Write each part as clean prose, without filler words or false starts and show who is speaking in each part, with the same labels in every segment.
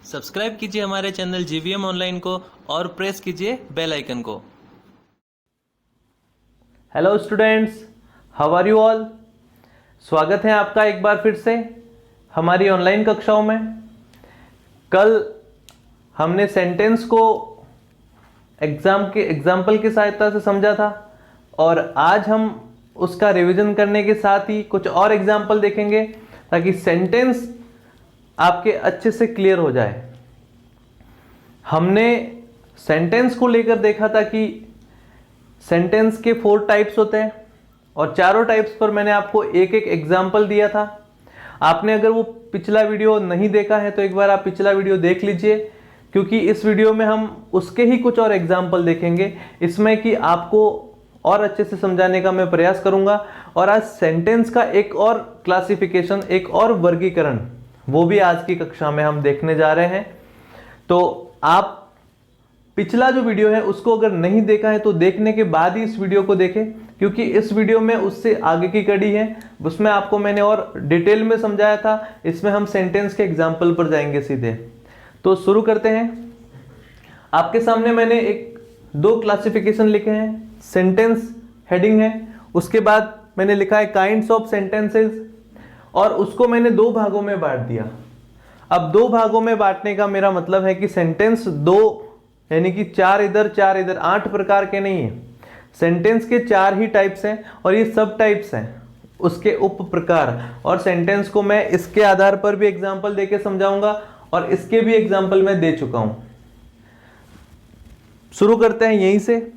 Speaker 1: Subscribe कीजिए हमारे channel जीवीएम online को और प्रेस कीजिए बेल आइकन को।
Speaker 2: Hello students, how are you all. स्वागत है आपका एक बार फिर से हमारी ऑनलाइन कक्षाओं में। कल हमने सेंटेंस को एग्जाम्पल की सहायता से समझा था और आज हम उसका रिवीजन करने के साथ ही कुछ और एग्जाम्पल देखेंगे ताकि सेंटेंस आपके अच्छे से क्लियर हो जाए। हमने सेंटेंस को लेकर देखा था कि सेंटेंस के 4 टाइप्स होते हैं और चारों टाइप्स पर मैंने आपको एक एक एग्जाम्पल दिया था। आपने अगर वो पिछला वीडियो नहीं देखा है तो एक बार आप पिछला वीडियो देख लीजिए, क्योंकि इस वीडियो में हम उसके ही कुछ और एग्जाम्पल देखेंगे इसमें कि आपको और अच्छे से समझाने का मैं प्रयास करूंगा। और आज सेंटेंस का एक और क्लासिफिकेशन, एक और वर्गीकरण, वो भी आज की कक्षा में हम देखने जा रहे हैं। तो आप पिछला जो वीडियो है उसको अगर नहीं देखा है तो देखने के बाद ही इस वीडियो को देखें, क्योंकि इस वीडियो में उससे आगे की कड़ी है, उसमें आपको मैंने और डिटेल में समझाया था। इसमें हम सेंटेंस के एग्जाम्पल पर जाएंगे सीधे। तो शुरू करते हैं। आपके सामने मैंने 2 क्लासिफिकेशन लिखे हैं। सेंटेंस हेडिंग है, उसके बाद मैंने लिखा है काइंड्स ऑफ सेंटेंसेस और उसको मैंने 2 भागों में बांट दिया। अब 2 भागों में बांटने का मेरा मतलब है कि सेंटेंस 2 यानी कि 4 इधर 4 इधर 8 प्रकार के नहीं है। सेंटेंस के 4 ही टाइप्स हैं और ये सब टाइप्स हैं उसके उप प्रकार। और सेंटेंस को मैं इसके आधार पर भी एग्जाम्पल देके समझाऊंगा और इसके भी एग्जाम्पल मैं दे चुका हूं। शुरू करते हैं यहीं से।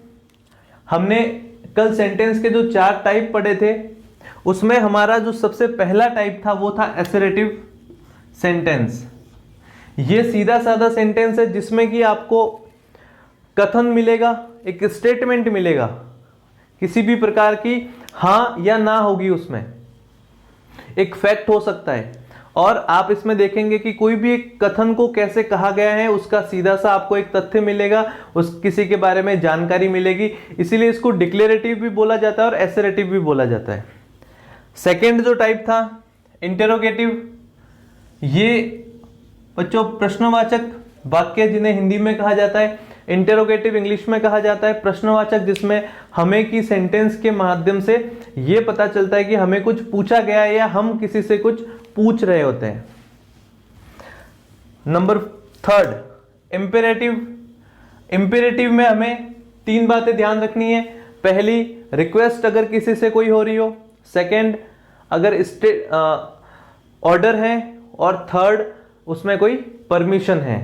Speaker 2: हमने कल सेंटेंस के जो 4 टाइप पढ़े थे उसमें हमारा जो सबसे पहला टाइप था वो था एसरेटिव सेंटेंस। ये सीधा साधा सेंटेंस है जिसमें कि आपको कथन मिलेगा, एक स्टेटमेंट मिलेगा, किसी भी प्रकार की हां या ना होगी, उसमें एक फैक्ट हो सकता है। और आप इसमें देखेंगे कि कोई भी एक कथन को कैसे कहा गया है उसका सीधा सा आपको एक तथ्य मिलेगा, उस किसी के बारे में जानकारी मिलेगी। इसीलिए इसको डिक्लेरेटिव भी बोला जाता है और एसरेटिव भी बोला जाता है। सेकेंड जो टाइप था इंटेरोगेटिव, ये बच्चों प्रश्नवाचक वाक्य जिन्हें हिंदी में कहा जाता है, इंटेरोगेटिव इंग्लिश में कहा जाता है प्रश्नवाचक, जिसमें हमें की सेंटेंस के माध्यम से ये पता चलता है कि हमें कुछ पूछा गया है या हम किसी से कुछ पूछ रहे होते हैं। Number 3 imperative. इंपेरेटिव में हमें 3 बातें ध्यान रखनी है। पहली, रिक्वेस्ट अगर किसी से कोई हो रही हो। सेकंड, अगर ऑर्डर है। और थर्ड, उसमें कोई परमिशन है।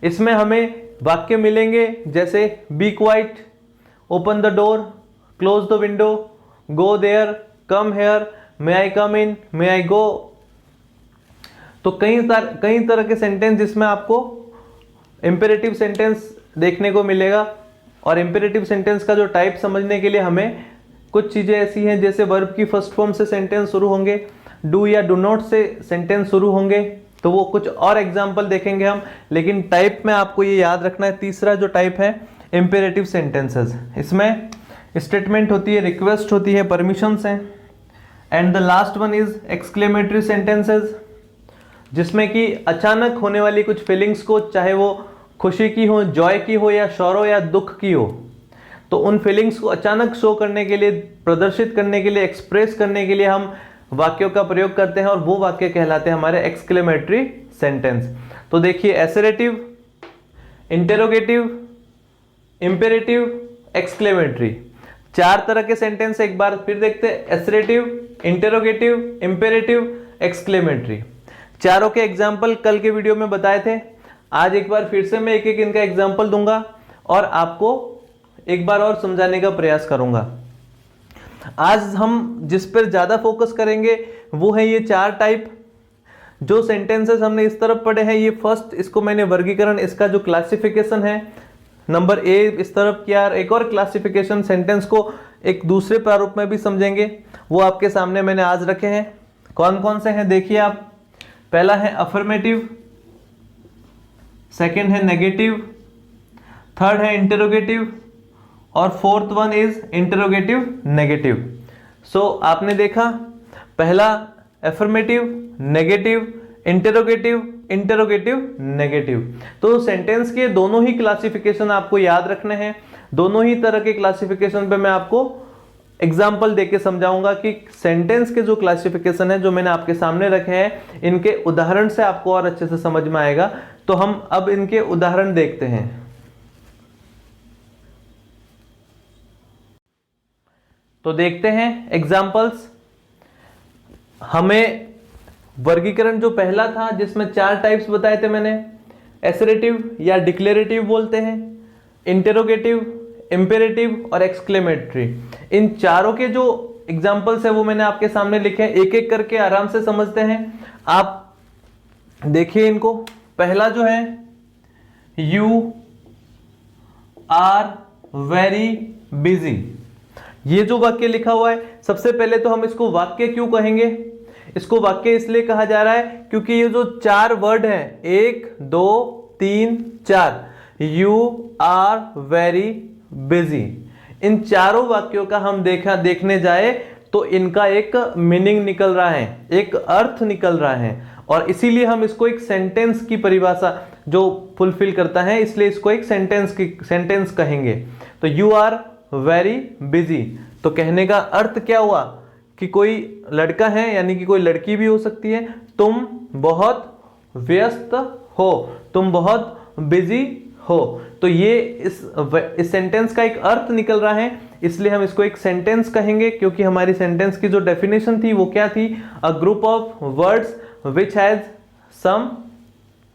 Speaker 2: इसमें हमें वाक्य मिलेंगे जैसे be quiet, open the door, close the window, go there, come here, may I come in, may I go. तो कई तरह के सेंटेंस जिसमें आपको इंपेरेटिव सेंटेंस देखने को मिलेगा। और इंपेरेटिव सेंटेंस का जो टाइप समझने के लिए हमें कुछ चीजें ऐसी हैं, जैसे वर्ब की फर्स्ट फॉर्म से सेंटेंस शुरू होंगे, डू या डू नॉट से सेंटेंस शुरू होंगे, तो वो कुछ और एग्जाम्पल देखेंगे हम। लेकिन टाइप में आपको ये याद रखना है, तीसरा जो टाइप है इंपेरेटिव सेंटेंसेस, इसमें स्टेटमेंट होती है, रिक्वेस्ट होती है, परमिशंस हैं। And the last one is exclamatory sentences, जिसमें कि अचानक होने वाली कुछ फीलिंग्स को, चाहे वो खुशी की हो, जॉय की हो, या शौरो या दुख की हो, तो उन फीलिंग्स को अचानक शो करने के लिए, प्रदर्शित करने के लिए, एक्सप्रेस करने के लिए हम वाक्यों का प्रयोग करते हैं और वो वाक्य कहलाते हैं हमारे एक्सक्लेमेटरी सेंटेंस। तो देखिए, एसरेटिव, इंटेरोगेटिव, इंपेरेटिव, एक्सक्लेमेटरी, 4 तरह के सेंटेंस एक बार फिर देखते हैं। Assertive, interrogative, imperative, exclamatory. चारों के एग्जाम्पल कल के वीडियो में बताए थे। आज एक बार फिर से मैं एक एक इनका एग्जाम्पल दूंगा और आपको एक बार और समझाने का प्रयास करूंगा। आज हम जिस पर ज्यादा फोकस करेंगे वो है ये 4 टाइप। जो सेंटेंसेस हमने इस तरफ पढ़े हैं, ये फर्स्ट, इसको मैंने वर्गीकरण, इसका जो क्लासिफिकेशन है नंबर ए इस तरफ किया। एक और क्लासिफिकेशन सेंटेंस को एक दूसरे प्रारूप में भी समझेंगे, वो आपके सामने मैंने आज रखे हैं। कौन कौन से हैं देखिए आप। पहला है अफर्मेटिव, सेकंड है नेगेटिव, थर्ड है इंटेरोगेटिव और fourth one is interrogative negative. So आपने देखा, पहला affirmative, negative, interrogative, interrogative, negative. तो सेंटेंस के दोनों ही क्लासिफिकेशन आपको याद रखने हैं। दोनों ही तरह के क्लासिफिकेशन पे मैं आपको एग्जाम्पल देके समझाऊंगा कि सेंटेंस के जो क्लासिफिकेशन है जो मैंने आपके सामने रखे हैं, इनके उदाहरण से आपको और अच्छे से समझ में आएगा। तो हम अब इनके उदाहरण देखते हैं। तो देखते हैं एग्जाम्पल्स। हमें वर्गीकरण जो पहला था जिसमें 4 टाइप्स बताए थे मैंने, एसरेटिव या डिक्लेरेटिव बोलते हैं, इंटेरोगेटिव, इंपेरेटिव और एक्सक्लेमेटरी। इन चारों के जो एग्जाम्पल्स है वो मैंने आपके सामने लिखे हैं, एक एक करके आराम से समझते हैं। आप देखिए इनको। पहला जो है, यू आर वेरी बिजी, ये जो वाक्य लिखा हुआ है, सबसे पहले तो हम इसको वाक्य क्यों कहेंगे? इसको वाक्य इसलिए कहा जा रहा है क्योंकि ये जो 4 वर्ड हैं, 1 2 3 4, यू आर वेरी बिजी, इन चारों वाक्यों का हम देखने जाए तो इनका एक मीनिंग निकल रहा है, एक अर्थ निकल रहा है, और इसीलिए हम इसको एक सेंटेंस की परिभाषा जो फुलफिल करता है, इसलिए इसको एक सेंटेंस कहेंगे। तो यू आर वेरी बिजी, तो कहने का अर्थ क्या हुआ कि कोई लड़का है, यानी कि कोई लड़की भी हो सकती है, तुम बहुत व्यस्त हो, तुम बहुत बिजी हो। तो ये इस सेंटेंस का एक अर्थ निकल रहा है, इसलिए हम इसको एक सेंटेंस कहेंगे। क्योंकि हमारी सेंटेंस की जो डेफिनेशन थी वो क्या थी? A group of words which has some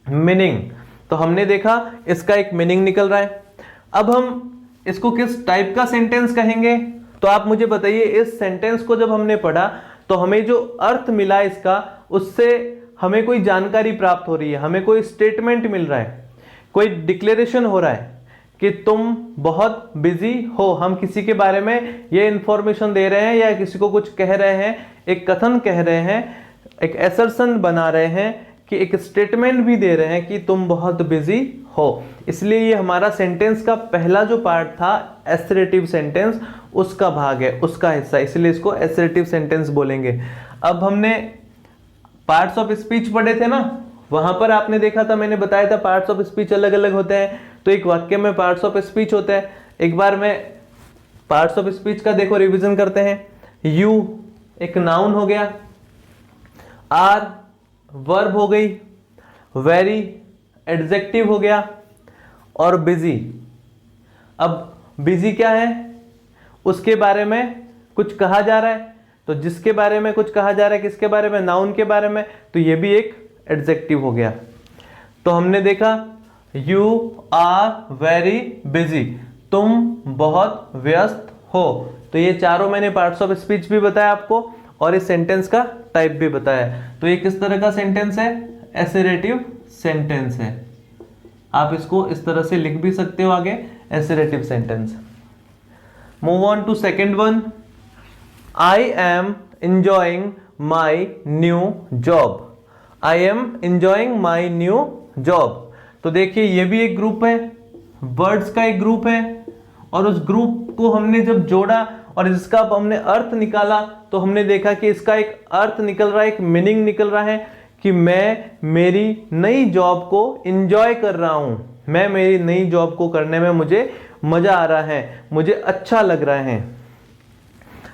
Speaker 2: meaning. तो हमने देखा इसका एक मीनिंग निकल रहा है। अब हम इसको किस टाइप का सेंटेंस कहेंगे? तो आप मुझे बताइए, इस सेंटेंस को जब हमने पढ़ा तो हमें जो अर्थ मिला इसका, उससे हमें कोई जानकारी प्राप्त हो रही है, हमें कोई स्टेटमेंट मिल रहा है, कोई डिक्लेरेशन हो रहा है कि तुम बहुत बिजी हो। हम किसी के बारे में ये इंफॉर्मेशन दे रहे हैं या किसी को कुछ कह रहे हैं, एक कथन कह रहे हैं, एक असर्शन बना रहे हैं, कि एक स्टेटमेंट भी दे रहे हैं कि तुम बहुत बिजी हो। इसलिए ये हमारा सेंटेंस का पहला जो पार्ट था, एसरेटिव सेंटेंस, उसका भाग है, उसका हिस्सा, इसलिए इसको एसरेटिव सेंटेंस बोलेंगे। अब हमने पार्ट्स ऑफ स्पीच पढ़े थे ना, वहां पर आपने देखा था, मैंने बताया था पार्ट्स ऑफ स्पीच अलग अलग होते हैं। तो एक वाक्य में पार्ट्स ऑफ स्पीच होते हैं। एक बार मैं पार्ट्स ऑफ स्पीच का देखो रिवीजन करते हैं। यू एक नाउन हो गया, आर वर्ब हो गई, वेरी एडजेक्टिव हो गया, और बिजी। अब बिजी क्या है? उसके बारे में कुछ कहा जा रहा है, तो जिसके बारे में कुछ कहा जा रहा है, किसके बारे में? नाउन के बारे में, तो ये भी एक एडजेक्टिव हो गया। तो हमने देखा यू आर वेरी बिजी, तुम बहुत व्यस्त हो। तो ये चारों मैंने पार्ट्स ऑफ स्पीच भी बताया आपको, और इस सेंटेंस का टाइप भी बताया। तो ये किस तरह का सेंटेंस है? एसरेटिव सेंटेंस है। आप इसको इस तरह से लिख भी सकते हो आगे, assertive sentence. Move on to second one. I am enjoying my new job. I am enjoying my new job. तो देखिए ये भी एक ग्रुप है, वर्ड्स का एक ग्रुप है, और उस ग्रुप को हमने जब जोड़ा और इसका हमने अर्थ निकाला, तो हमने देखा कि इसका एक अर्थ निकल रहा है, एक मीनिंग निकल रहा है कि मैं मेरी नई जॉब को एंजॉय कर रहा हूं, मैं मेरी नई जॉब को करने में मुझे मजा आ रहा है, मुझे अच्छा लग रहा है।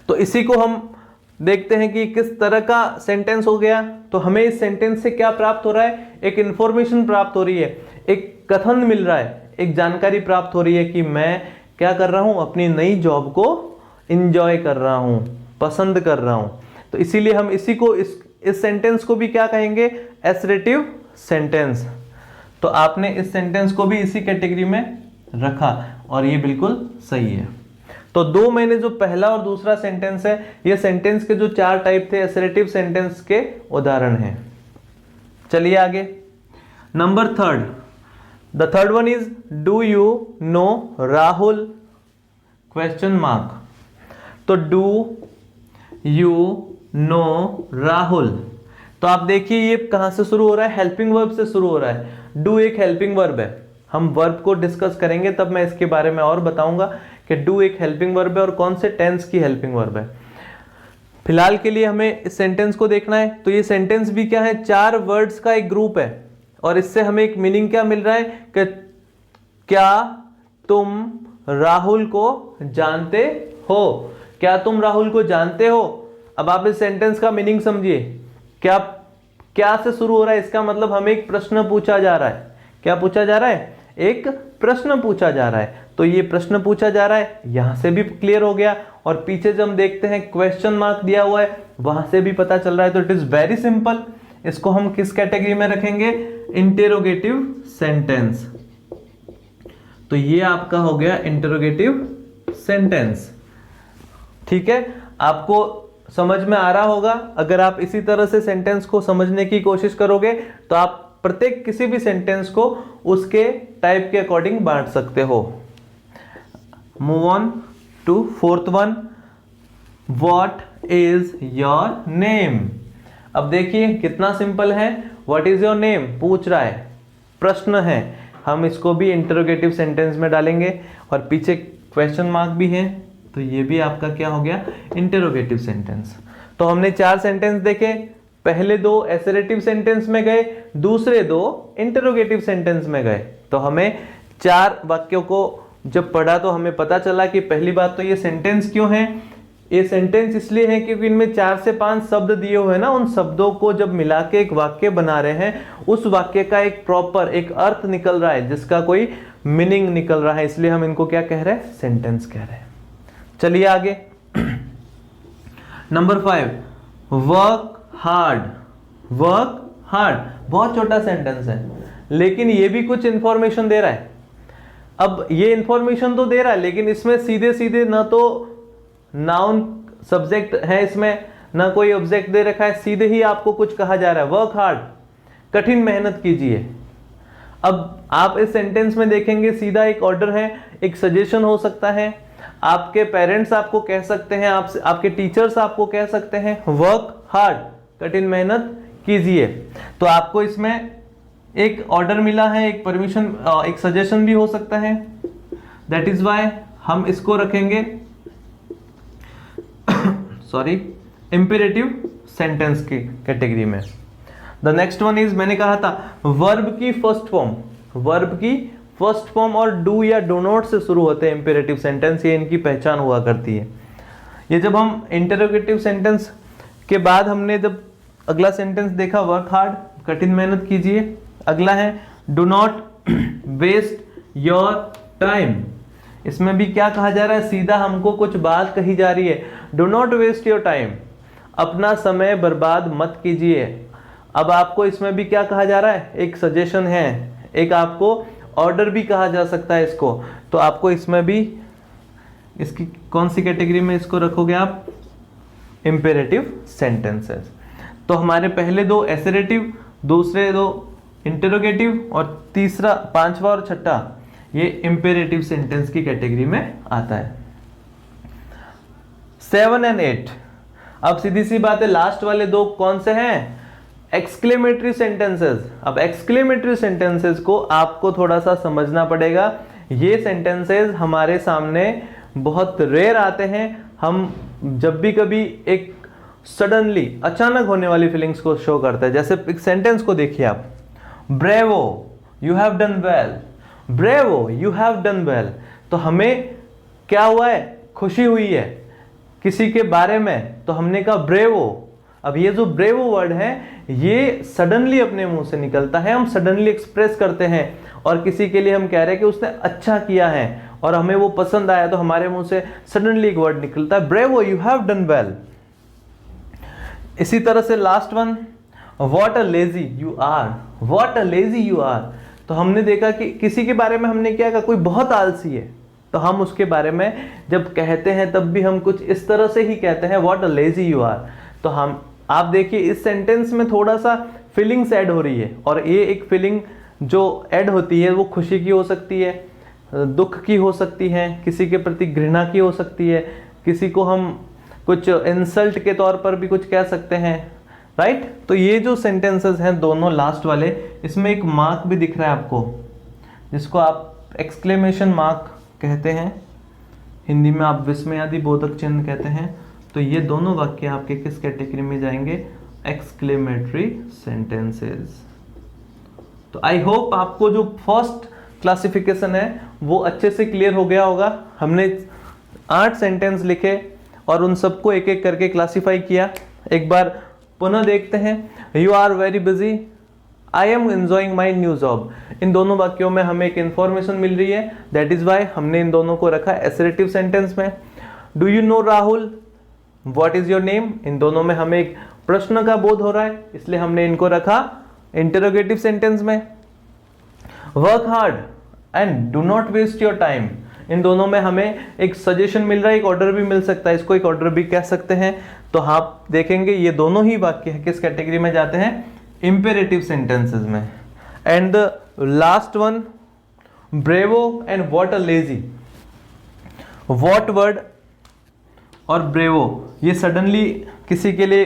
Speaker 2: तो इसी को हम देखते हैं कि किस तरह का सेंटेंस हो गया। तो हमें इस सेंटेंस से क्या प्राप्त हो रहा है? एक इंफॉर्मेशन प्राप्त हो रही है, एक कथन मिल रहा है, एक जानकारी प्राप्त हो रही है कि मैं क्या कर रहा हूं? अपनी नई जॉब को एंजॉय कर रहा हूं, पसंद कर रहा हूं। तो इसीलिए हम इसी को इस सेंटेंस को भी क्या कहेंगे? Assertive sentence. तो आपने इस सेंटेंस को भी इसी कैटेगरी में रखा, और ये बिल्कुल सही है। तो दो मैंने जो पहला और दूसरा सेंटेंस है, ये सेंटेंस के जो 4 टाइप थे एसरेटिव सेंटेंस के उदाहरण हैं। चलिए आगे, number 3rd। The third one is do you know Rahul? Question mark. तो डू यू नो राहुल, तो आप देखिए ये कहां से शुरू हो रहा है? हेल्पिंग वर्ब से शुरू हो रहा है। डू एक हेल्पिंग वर्ब है, हम वर्ब को डिस्कस करेंगे तब मैं इसके बारे में और बताऊंगा कि डू एक हेल्पिंग वर्ब है और कौन से टेंस की हेल्पिंग वर्ब है। फिलहाल के लिए हमें इस सेंटेंस को देखना है। तो ये सेंटेंस भी क्या है? 4 वर्ड्स का एक ग्रुप है। और इससे हमें एक मीनिंग क्या मिल रहा है कि क्या तुम राहुल को जानते हो, क्या तुम राहुल को जानते हो। अब आप इस सेंटेंस का मीनिंग समझिए, क्या से शुरू हो रहा है, इसका मतलब हमें एक प्रश्न पूछा जा रहा है। क्या पूछा जा रहा है, एक प्रश्न पूछा जा रहा है। तो ये प्रश्न पूछा जा रहा है, यहां से भी क्लियर हो गया, और पीछे जब हम देखते हैं क्वेश्चन मार्क दिया हुआ है, वहां से भी पता चल रहा है। तो इट इज वेरी सिंपल। इसको हम किस कैटेगरी में रखेंगे, इंटेरोगेटिव सेंटेंस। तो ये आपका हो गया इंटेरोगेटिव सेंटेंस। ठीक है, आपको समझ में आ रहा होगा। अगर आप इसी तरह से सेंटेंस को समझने की कोशिश करोगे तो आप प्रत्येक किसी भी सेंटेंस को उसके टाइप के अकॉर्डिंग बांट सकते हो। Move on to fourth one, what is your name. अब देखिए कितना सिंपल है, व्हाट इज योर नेम पूछ रहा है, प्रश्न है। हम इसको भी इंटरोगेटिव सेंटेंस में डालेंगे, और पीछे क्वेश्चन मार्क भी है, तो ये भी आपका क्या हो गया, इंटरोगेटिव सेंटेंस। तो हमने 4 सेंटेंस देखे, पहले 2 एसरेटिव सेंटेंस में गए, दूसरे 2 इंटरोगेटिव सेंटेंस में गए। तो हमें 4 वाक्यों को जब पढ़ा तो हमें पता चला कि पहली बात तो ये सेंटेंस क्यों है। ये सेंटेंस इसलिए है क्योंकि इनमें 4 से 5 शब्द दिए हुए हैं ना, उन शब्दों को जब मिला के एक वाक्य बना रहे हैं, उस वाक्य का एक प्रॉपर एक अर्थ निकल रहा है, जिसका कोई मीनिंग निकल रहा है, इसलिए हम इनको क्या कह रहे हैं, सेंटेंस कह रहे हैं। चलिए आगे। Number 5, work hard. Work hard बहुत छोटा सेंटेंस है, लेकिन ये भी कुछ इंफॉर्मेशन दे रहा है। अब ये इंफॉर्मेशन तो दे रहा है, लेकिन इसमें सीधे सीधे ना तो नाउन सब्जेक्ट है इसमें, ना कोई ऑब्जेक्ट दे रखा है, सीधे ही आपको कुछ कहा जा रहा है, वर्क हार्ड, कठिन मेहनत कीजिए। अब आप इस सेंटेंस में देखेंगे सीधा एक ऑर्डर है, एक सजेशन हो सकता है, आपके पेरेंट्स आपको कह सकते हैं, आपके टीचर्स आपको कह सकते हैं वर्क हार्ड, कठिन मेहनत कीजिए। तो आपको इसमें एक ऑर्डर मिला है, एक परमिशन, एक सजेशन भी हो सकता है। दैट इज वाई हम इसको रखेंगे सॉरी इंपेरेटिव सेंटेंस की कैटेगरी में। द नेक्स्ट वन इज, मैंने कहा था वर्ब की फर्स्ट फॉर्म, वर्ब की फर्स्ट फॉर्म और डू या डू नॉट से शुरू होते हैं इंपेरेटिव सेंटेंस, ये इनकी पहचान हुआ करती है। ये जब हम इंटरोगेटिव सेंटेंस के बाद हमने जब अगला सेंटेंस देखा, वर्क हार्ड, कठिन मेहनत कीजिए, अगला है do not waste your time. इसमें भी क्या कहा जा रहा है, सीधा हमको कुछ बात कही जा रही है, do not waste your time, अपना समय बर्बाद मत कीजिए। अब आपको इसमें भी क्या कहा जा रहा है, एक सजेशन है, एक आपको ऑर्डर भी कहा जा सकता है इसको। तो आपको इसमें भी इसकी कौन सी कैटेगरी में इसको रखोगे आप, इंपेरेटिव सेंटेंसेस। तो हमारे पहले 2 एसरेटिव, दूसरे 2 इंटरोगेटिव, और तीसरा, 5वां और 6ठा ये इंपेरेटिव सेंटेंस की कैटेगरी में आता है। 7 और 8, अब सीधी सी बात है, लास्ट वाले 2 कौन से हैं, एक्सक्लेमेटरी सेंटेंसेस। अब एक्सक्लेमेटरी सेंटेंसेस को आपको थोड़ा सा समझना पड़ेगा। ये सेंटेंसेस हमारे सामने बहुत रेयर आते हैं। हम जब भी कभी एक सडनली अचानक होने वाली फीलिंग्स को शो करता है, जैसे एक सेंटेंस को देखिए आप, bravo you have done well, bravo you have done well. तो हमें क्या हुआ है, खुशी हुई है किसी के बारे में, तो हमने कहा ब्रेवो। अब ये जो ब्रेवो वर्ड है, ये सडनली अपने मुंह से निकलता है, हम सडनली एक्सप्रेस करते हैं, और किसी के लिए हम कह रहे हैं कि उसने अच्छा किया है और हमें वो पसंद आया, तो हमारे मुंह से सडनली एक वर्ड निकलता है, bravo you have done well. इसी तरह से last one, what a lazy you are, what a lazy you are. तो हमने देखा कि किसी के बारे में हमने क्या कहा, कोई बहुत आलसी है, तो हम उसके बारे में जब कहते हैं तब भी हम कुछ इस तरह से ही कहते हैं, what a lazy you are. तो हम, आप देखिए इस सेंटेंस में थोड़ा सा फीलिंग्स ऐड हो रही है, और ये एक फीलिंग जो ऐड होती है वो खुशी की हो सकती है, दुख की हो सकती है, किसी के प्रति घृणा की हो सकती है, किसी को हम कुछ इंसल्ट के तौर पर भी कुछ कह सकते हैं, राइट। तो ये जो सेंटेंसेस हैं दोनों लास्ट वाले, इसमें एक मार्क भी दिख रहा है आपको, जिसको आप एक्सक्लेमेशन मार्क कहते हैं, हिंदी में आप विस्मयादि बोधक चिन्ह कहते हैं। तो ये दोनों वाक्य आपके किस कैटेगरी में जाएंगे, एक्सक्लेमेटरी सेंटेंसेस। तो तो आई होप आपको जो फर्स्ट क्लासिफिकेशन है वो अच्छे से क्लियर हो गया होगा। हमने 8 सेंटेंस लिखे और उन सबको एक एक करके क्लासिफाई किया। एक बार पुनः देखते हैं। You are very busy, I am enjoying my new job. इन दोनों वाक्यों में हमें एक इंफॉर्मेशन मिल रही है, दैट इज वाई हमने इन दोनों को रखा एसरेटिव सेंटेंस में। Do you know Rahul, what is your name, इन दोनों में हमें एक प्रश्न का बोध हो रहा है, इसलिए हमने इनको रखा इंटरोगेटिव सेंटेंस में। Work hard and do not waste your time, इन दोनों में हमें एक सजेशन मिल रहा है, एक ऑर्डर भी मिल सकता है, इसको एक ऑर्डर भी कह सकते हैं। तो आप देखेंगे ये दोनों ही वाक्य किस कैटेगरी में जाते हैं, इंपेरेटिव सेंटेंसेस में। And the last one, bravo and what a lazy. What word और ब्रेवो ये सडनली किसी के लिए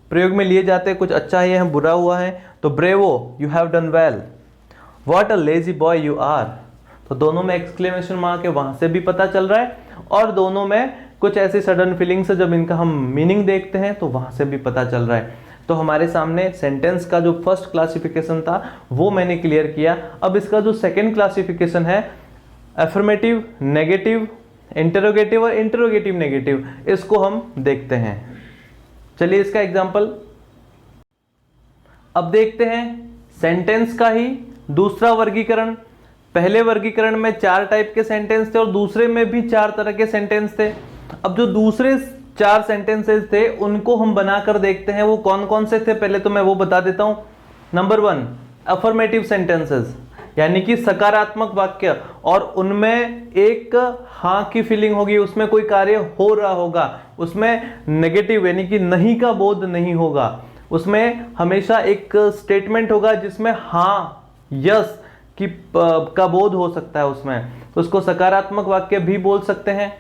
Speaker 2: प्रयोग में लिए जाते हैं, कुछ अच्छा है या बुरा हुआ है। तो bravo, you have done well, what a lazy boy you are. तो दोनों में एक्सक्लेमेशन मार्क है, वहां से भी पता चल रहा है, और दोनों में कुछ ऐसी सडन फीलिंग्स है जब इनका हम मीनिंग देखते हैं तो वहां से भी पता चल रहा है। तो हमारे सामने सेंटेंस का जो फर्स्ट क्लासिफिकेशन था वो मैंने क्लियर किया। अब इसका जो सेकंड क्लासिफिकेशन है, अफर्मेटिव, नेगेटिव, इंटरोगेटिव और इंटरोगेटिव नेगेटिव, इसको हम देखते हैं। चलिए इसका एग्जांपल अब देखते हैं। सेंटेंस का ही दूसरा वर्गीकरण, पहले वर्गीकरण में 4 टाइप के सेंटेंस थे और दूसरे में भी 4 तरह के सेंटेंस थे। अब जो दूसरे 4 सेंटेंसेस थे उनको हम बनाकर देखते हैं वो कौन कौन से थे। पहले तो मैं वो बता देता हूं। नंबर 1, अफर्मेटिव सेंटेंसेस, यानी कि सकारात्मक वाक्य, और उनमें एक हाँ की फीलिंग होगी, उसमें कोई कार्य हो रहा होगा। उसमें नेगेटिव यानी कि नहीं का बोध नहीं होगा, उसमें हमेशा एक स्टेटमेंट होगा जिसमें हाँ, यस की का बोध हो सकता है उसमें, तो उसको सकारात्मक वाक्य भी बोल सकते हैं।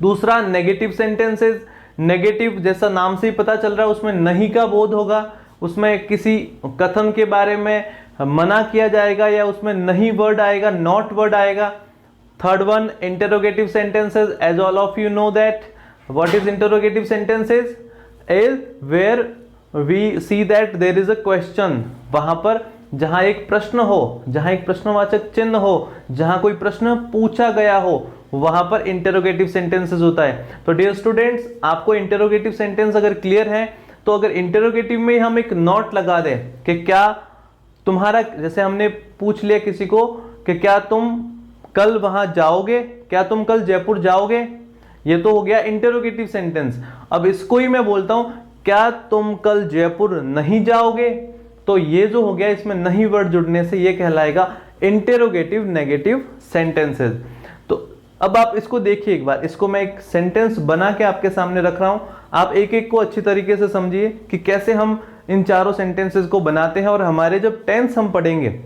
Speaker 2: दूसरा, नेगेटिव सेंटेंसेस, नेगेटिव जैसा नाम से ही पता चल रहा है उसमें नहीं का बोध होगा, उसमें किसी कथन के बारे में मना किया जाएगा या उसमें नहीं वर्ड आएगा, नॉट वर्ड आएगा। Third one, interrogative sentences, as all of you know that what is interrogative sentences, is where we see that there is a question, वहां पर जहां एक प्रश्न हो, जहां एक प्रश्नवाचक चिन्ह हो, जहां कोई प्रश्न पूछा गया हो, वहां पर इंटरोगेटिव सेंटेंसेस होता है। तो डियर स्टूडेंट्स, आपको इंटरोगेटिव सेंटेंस अगर क्लियर है तो अगर इंटरोगेटिव में हम एक नोट लगा दें कि क्या तुम्हारा, जैसे हमने पूछ लिया किसी को कि क्या तुम कल वहां जाओगे, क्या तुम कल जयपुर जाओगे, ये तो हो गया इंटरोगेटिव सेंटेंस। अब इसको ही मैं बोलता हूं, क्या तुम कल जयपुर नहीं जाओगे, तो ये जो हो गया इसमें नहीं वर्ड जुड़ने से ये कहलाएगा इंटरोगेटिव नेगेटिव सेंटेंसेस। तो अब आप इसको देखिए एक बार, इसको मैं एक सेंटेंस बना के आपके सामने रख रहा हूं, आप एक एक को अच्छी तरीके से समझिए कि कैसे हम इन चारों सेंटेंसेस को बनाते हैं। और हमारे जब टेंस हम पढ़ेंगे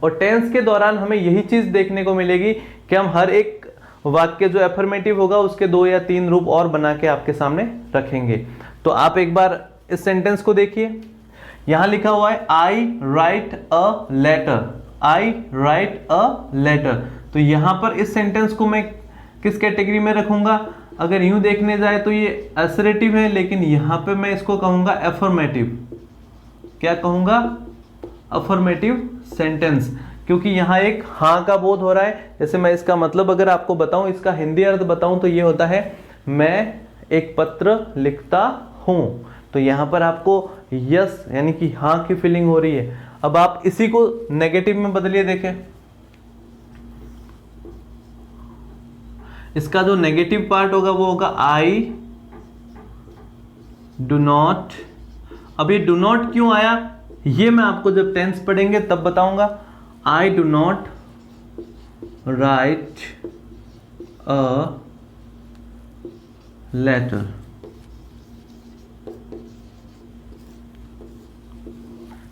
Speaker 2: और टेंस के दौरान हमें यही चीज देखने को मिलेगी कि हम हर एक वाक्य जो एफर्मेटिव होगा उसके 2 या 3 रूप और बना के आपके सामने रखेंगे। तो आप एक बार इस सेंटेंस को देखिए, यहां लिखा हुआ है I write a letter, I write a letter. तो यहां पर इस सेंटेंस को मैं किस कैटेगरी में रखूंगा, अगर यूं देखने जाए तो ये असरेटिव है, लेकिन यहां पे मैं इसको कहूंगा एफर्मेटिव। क्या कहूंगा, अफर्मेटिव सेंटेंस, क्योंकि यहां एक हाँ का बोध हो रहा है। जैसे मैं इसका मतलब अगर आपको बताऊं, इसका हिंदी अर्थ बताऊं तो ये होता है मैं एक पत्र लिखता हूं। तो यहां पर आपको यस यानी कि हाँ की फीलिंग हो रही है। अब आप इसी को नेगेटिव में बदलिए, देखें इसका जो नेगेटिव पार्ट होगा वो होगा आई डू नॉट। अब ये डू नॉट क्यों आया ये मैं आपको जब टेंस पढ़ेंगे तब बताऊंगा। I do not write a letter.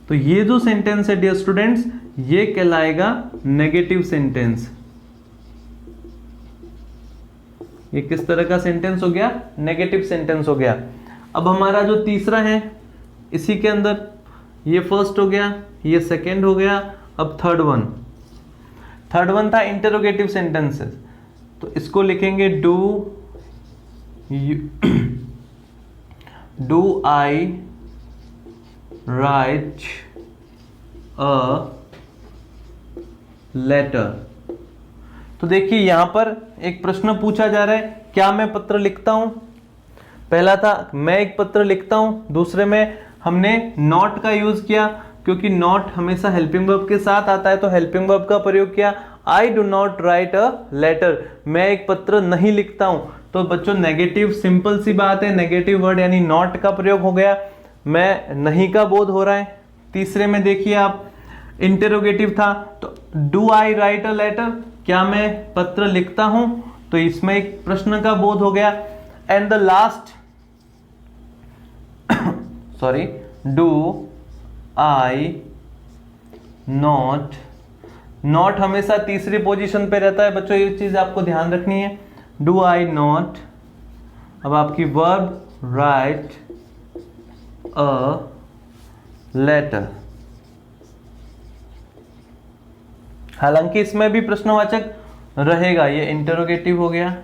Speaker 2: तो ये जो सेंटेंस है डियर स्टूडेंट्स, ये कहलाएगा नेगेटिव सेंटेंस। ये किस तरह का सेंटेंस हो गया, नेगेटिव सेंटेंस हो गया। अब हमारा जो तीसरा है इसी के अंदर, ये फर्स्ट हो गया, ये सेकंड हो गया, अब थर्ड वन था इंटरोगेटिव सेंटेंसेस। तो इसको लिखेंगे do I write a letter. तो देखिए यहां पर एक प्रश्न पूछा जा रहा है, क्या मैं पत्र लिखता हूं? पहला था मैं एक पत्र लिखता हूं, दूसरे में हमने नॉट का यूज किया, क्योंकि नॉट हमेशा हेल्पिंग वर्ब के साथ आता है तो हेल्पिंग वर्ब का प्रयोग किया। I do not write a letter, मैं एक पत्र नहीं लिखता हूं। तो बच्चों नेगेटिव, सिंपल सी बात है, नेगेटिव वर्ड यानी नॉट का प्रयोग हो गया, मैं नहीं का बोध हो रहा है। तीसरे में देखिए आप इंटेरोगेटिव था, तो do I write a letter, क्या मैं पत्र लिखता हूं, तो इसमें एक प्रश्न का बोध हो गया। And the last sorry, do I not, not हमेशा तीसरी पोजीशन पे रहता है बच्चों, ये चीज आपको ध्यान रखनी है। डू आई नॉट, अब आपकी वर्ब राइट अ लेटर। हालांकि इसमें भी प्रश्नवाचक रहेगा, ये इंटरोगेटिव हो गया।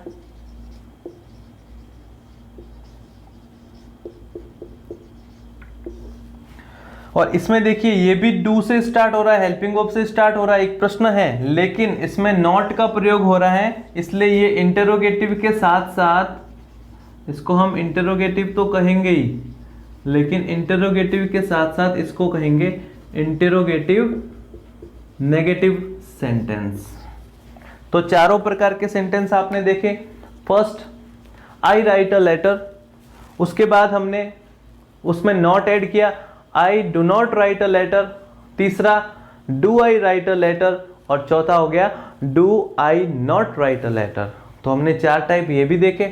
Speaker 2: और इसमें देखिए ये भी डू से स्टार्ट हो रहा है, हेल्पिंग वर्ब से स्टार्ट हो रहा है, एक प्रश्न है, लेकिन इसमें नॉट का प्रयोग हो रहा है, इसलिए ये इंटरोगेटिव के साथ साथ, इसको हम इंटरोगेटिव तो कहेंगे ही, लेकिन इंटरोगेटिव के साथ साथ इसको कहेंगे इंटरोगेटिव नेगेटिव सेंटेंस। तो चारों प्रकार के सेंटेंस आपने देखे। First I write a letter, उसके बाद हमने उसमें नॉट ऐड किया, I do not write a letter. तीसरा do I write a letter, और चौथा हो गया do I not write a letter. तो हमने चार टाइप ये भी देखे,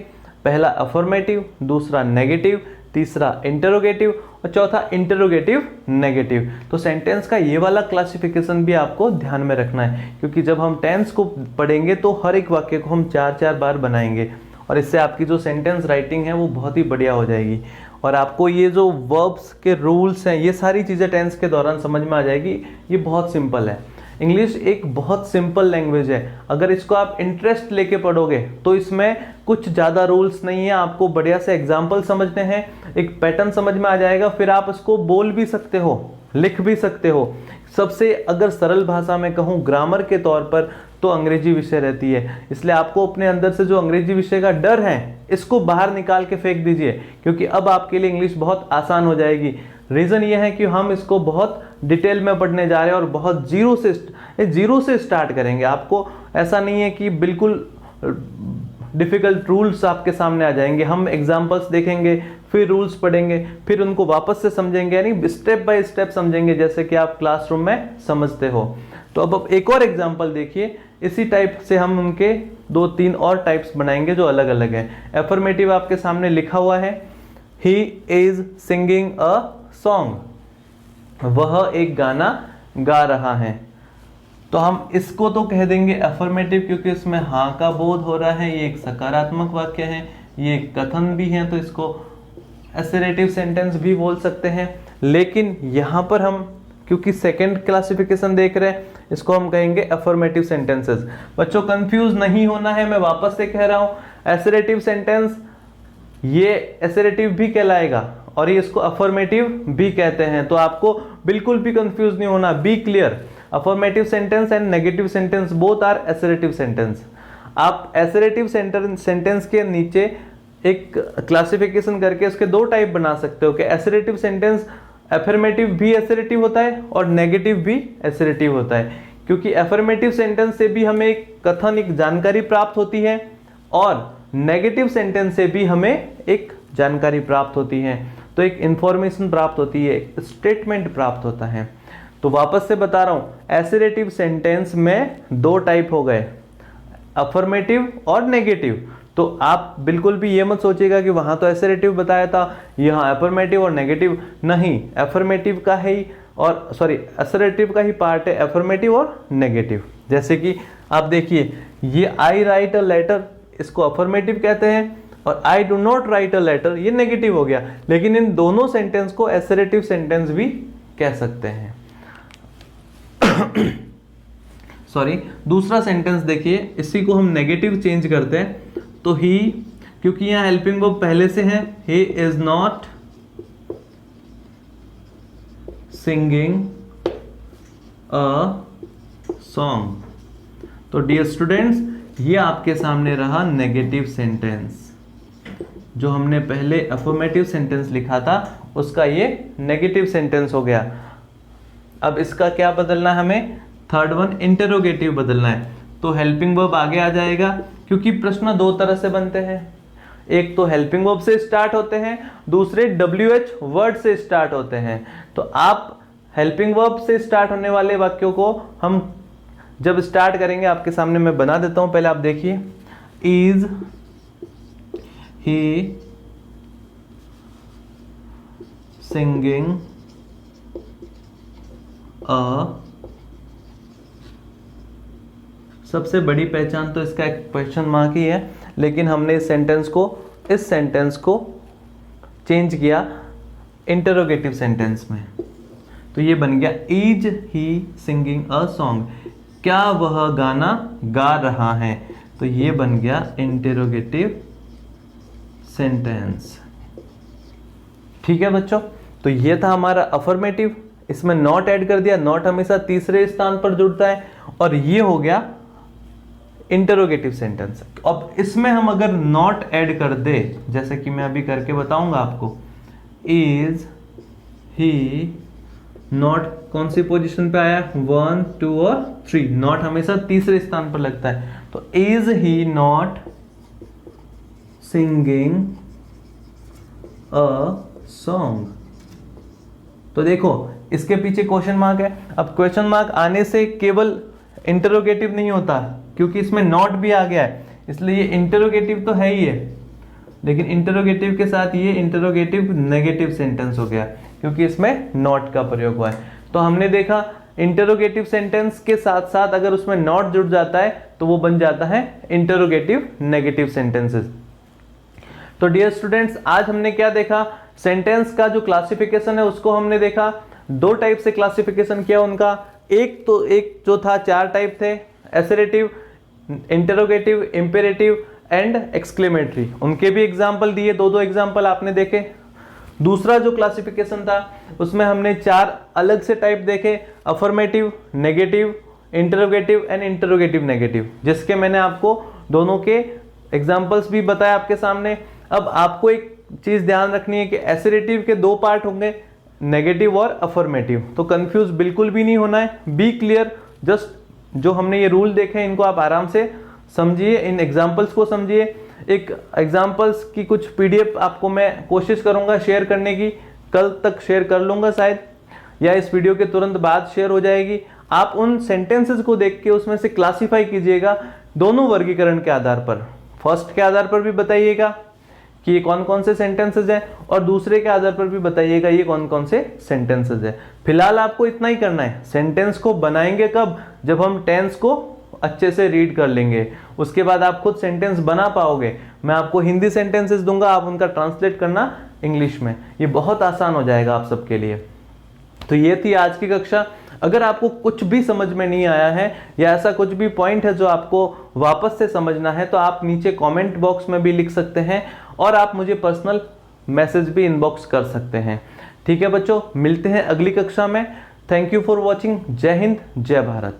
Speaker 2: पहला अफर्मेटिव, दूसरा नेगेटिव, तीसरा इंटरोगेटिव और चौथा इंटरोगेटिव नेगेटिव। तो सेंटेंस का ये वाला क्लासिफिकेशन भी आपको ध्यान में रखना है, क्योंकि जब हम टेंस को पढ़ेंगे तो हर एक वाक्य को हम 4-4 बार बनाएंगे, और इससे आपकी जो सेंटेंस राइटिंग है वो बहुत ही बढ़िया हो जाएगी, और आपको ये जो वर्ब्स के रूल्स हैं ये सारी चीज़ें टेंस के दौरान समझ में आ जाएगी। ये बहुत सिंपल है, इंग्लिश एक बहुत सिंपल लैंग्वेज है, अगर इसको आप इंटरेस्ट लेके पढ़ोगे तो इसमें कुछ ज़्यादा रूल्स नहीं है, आपको बढ़िया से एग्जाम्पल समझने हैं, एक पैटर्न समझ में आ जाएगा, फिर आप इसको बोल भी सकते हो, लिख भी सकते हो। सबसे अगर सरल भाषा में कहूँ ग्रामर के तौर पर तो अंग्रेजी विषय रहती है, इसलिए आपको अपने अंदर से जो अंग्रेजी विषय का डर है इसको बाहर निकाल के फेंक दीजिए, क्योंकि अब आपके लिए इंग्लिश बहुत आसान हो जाएगी। रीज़न ये है कि हम इसको बहुत डिटेल में पढ़ने जा रहे हैं और बहुत जीरो से स्टार्ट करेंगे। आपको ऐसा नहीं है कि बिल्कुल डिफ़िकल्ट रूल्स आपके सामने आ जाएंगे, हम एग्जाम्पल्स देखेंगे, फिर रूल्स पढ़ेंगे, फिर उनको वापस से समझेंगे, यानी स्टेप बाय स्टेप समझेंगे, जैसे कि आप क्लासरूम में समझते हो। तो अब एक और एग्जाम्पल देखिए, इसी टाइप से हम उनके 2-3 और टाइप्स बनाएंगे जो अलग अलग हैं। एफर्मेटिव आपके सामने लिखा हुआ है, he is singing a song, वह एक गाना गा रहा है। तो हम इसको तो कह देंगे अफर्मेटिव, क्योंकि इसमें हाँ का बोध हो रहा है, ये एक सकारात्मक वाक्य है, ये एक कथन भी है, तो इसको असर्टिव सेंटेंस भी बोल सकते हैं। लेकिन यहाँ पर हम क्योंकि सेकंड क्लासिफिकेशन देख रहे हैं, इसको हम कहेंगे अफर्मेटिव सेंटेंसेस। बच्चों कंफ्यूज नहीं होना है, मैं वापस से कह रहा हूँ, असर्टिव सेंटेंस ये असर्टिव भी कहलाएगा और ये इसको अफर्मेटिव भी कहते हैं, तो आपको बिल्कुल भी कंफ्यूज नहीं होना, be clear. Affirmative sentence and negative sentence both are assertive sentence. आप असर्टिव सेंटेंस के नीचे एक क्लासिफिकेशन करके उसके 2 टाइप बना सकते हो कि असर्टिव सेंटेंस अफर्मेटिव भी असर्टिव होता है और नेगेटिव भी असर्टिव होता है, क्योंकि अफर्मेटिव सेंटेंस से भी हमें एक कथन, एक जानकारी प्राप्त होती है, और नेगेटिव सेंटेंस से भी हमें एक जानकारी प्राप्त होती है, तो एक इंफॉर्मेशन प्राप्त होती है, एक स्टेटमेंट प्राप्त होता है। तो वापस से बता रहा हूं, असर्टिव सेंटेंस में 2 टाइप हो गए, अफर्मेटिव और नेगेटिव। तो आप बिल्कुल भी ये मत सोचिएगा कि वहां तो असर्टिव बताया था, यहाँ अफर्मेटिव और नेगेटिव नहीं, अफर्मेटिव का ही और असर्टिव का ही पार्ट है अफर्मेटिव और नेगेटिव। जैसे कि आप देखिए, ये आई राइट अ लेटर, इसको अफर्मेटिव कहते हैं, और I do not write a letter ये नेगेटिव हो गया, लेकिन इन दोनों सेंटेंस को असर्टिव सेंटेंस भी कह सकते हैं। दूसरा सेंटेंस देखिए, इसी को हम नेगेटिव चेंज करते हैं, तो ही, क्योंकि यहां हेल्पिंग वर्ब पहले से है, he is not singing a song. तो डियर स्टूडेंट्स, ये आपके सामने रहा नेगेटिव सेंटेंस। जो हमने पहले अफर्मेटिव सेंटेंस लिखा था उसका ये नेगेटिव सेंटेंस हो गया। अब इसका क्या बदलना है हमें? थर्ड वन इंटरोगेटिव बदलना है। तो हेल्पिंग वर्ब आगे आ जाएगा, क्योंकि प्रश्न दो तरह से बनते हैं। एक तो हेल्पिंग वर्ब से स्टार्ट होते हैं, दूसरे WH वर्ड से स्टार्ट होते हैं। तो आप हेल्पिंग वर्ब से स्टार्ट होने वाले वाक्यों को हम जब स्टार्ट करेंगे आपके सामने मैं बना देता हूं, पहले आप देखिए। इज ही सिंगिंग अ, सबसे बड़ी पहचान तो इसका एक क्वेश्चन मार्क ही है, लेकिन हमने इस सेंटेंस को चेंज किया इंटरोगेटिव सेंटेंस में। तो ये बन गया is he singing a song, क्या वह गाना गा रहा है। तो ये बन गया इंटरोगेटिव सेंटेंस। ठीक है बच्चों, तो ये था हमारा अफर्मेटिव। इसमें नॉट ऐड कर दिया, नॉट हमेशा तीसरे स्थान पर जुड़ता है, और ये हो गया इंटरोगेटिव सेंटेंस। अब इसमें हम अगर नॉट ऐड कर दे, जैसे कि मैं अभी करके बताऊंगा आपको, इज ही नॉट कौन सी पोजीशन पे आया? 1, 2 और 3। नॉट हमेशा तीसरे स्थान पर लगता है। तो is he not singing a song. तो देखो इसके पीछे क्वेश्चन मार्क है। अब क्वेश्चन मार्क आने से केवल इंटरोगेटिव नहीं होता, क्योंकि इसमें नॉट भी आ गया है, इसलिए ये इंटरोगेटिव तो है ही है, लेकिन इंटरोगेटिव के साथ ये इंटरोगेटिव नेगेटिव सेंटेंस हो गया, क्योंकि इसमें नॉट का प्रयोग हुआ है। तो हमने देखा इंटरोगेटिव सेंटेंस के साथ साथ अगर उसमें नॉट जुड़ जाता है तो वो बन जाता है इंटरोगेटिव नेगेटिव सेंटेंसेस। तो डियर स्टूडेंट्स, आज हमने क्या देखा? सेंटेंस का जो क्लासिफिकेशन है उसको हमने देखा। दो टाइप से क्लासिफिकेशन किया उनका। एक जो था 4 टाइप थे, assertive, interrogative, imperative and exclamatory. उनके भी एग्जाम्पल दिए, दो एग्जाम्पल आपने देखे। दूसरा जो क्लासिफिकेशन था उसमें हमने 4 अलग से टाइप देखे, affirmative, negative, interrogative and interrogative negative, जिसके मैंने आपको दोनों के एग्जाम्पल्स भी बताया आपके सामने। अब आपको एक चीज ध्यान रखनी है कि एसरेटिव के 2 पार्ट होंगे, नेगेटिव और अफर्मेटिव। तो कंफ्यूज बिल्कुल भी नहीं होना है, बी क्लियर। जस्ट जो हमने ये रूल देखे हैं इनको आप आराम से समझिए, इन एग्जाम्पल्स को समझिए। एक एग्जाम्पल्स की कुछ PDF आपको मैं कोशिश करूंगा शेयर करने की, कल तक शेयर कर लूंगा शायद, या इस वीडियो के तुरंत बाद शेयर हो जाएगी। आप उन सेंटेंसेस को देख के उसमें से क्लासिफाई कीजिएगा दोनों वर्गीकरण के आधार पर। फर्स्ट के आधार पर भी बताइएगा कि ये कौन कौन से सेंटेंसेस हैं, और दूसरे के आधार पर भी बताइएगा ये कौन कौन से सेंटेंसेस हैं। फिलहाल आपको इतना ही करना है। सेंटेंस को बनाएंगे कब? जब हम टेंस को अच्छे से रीड कर लेंगे, उसके बाद आप खुद सेंटेंस बना पाओगे। मैं आपको हिंदी सेंटेंसेस दूंगा, आप उनका ट्रांसलेट करना इंग्लिश में, ये बहुत आसान हो जाएगा आप सबके लिए। तो ये थी आज की कक्षा। अगर आपको कुछ भी समझ में नहीं आया है या ऐसा कुछ भी पॉइंट है जो आपको वापस से समझना है, तो आप नीचे कमेंट बॉक्स में भी लिख सकते हैं, और आप मुझे पर्सनल मैसेज भी इनबॉक्स कर सकते हैं। ठीक है बच्चों, मिलते हैं अगली कक्षा में। Thank you for watching. जय हिंद, जय भारत।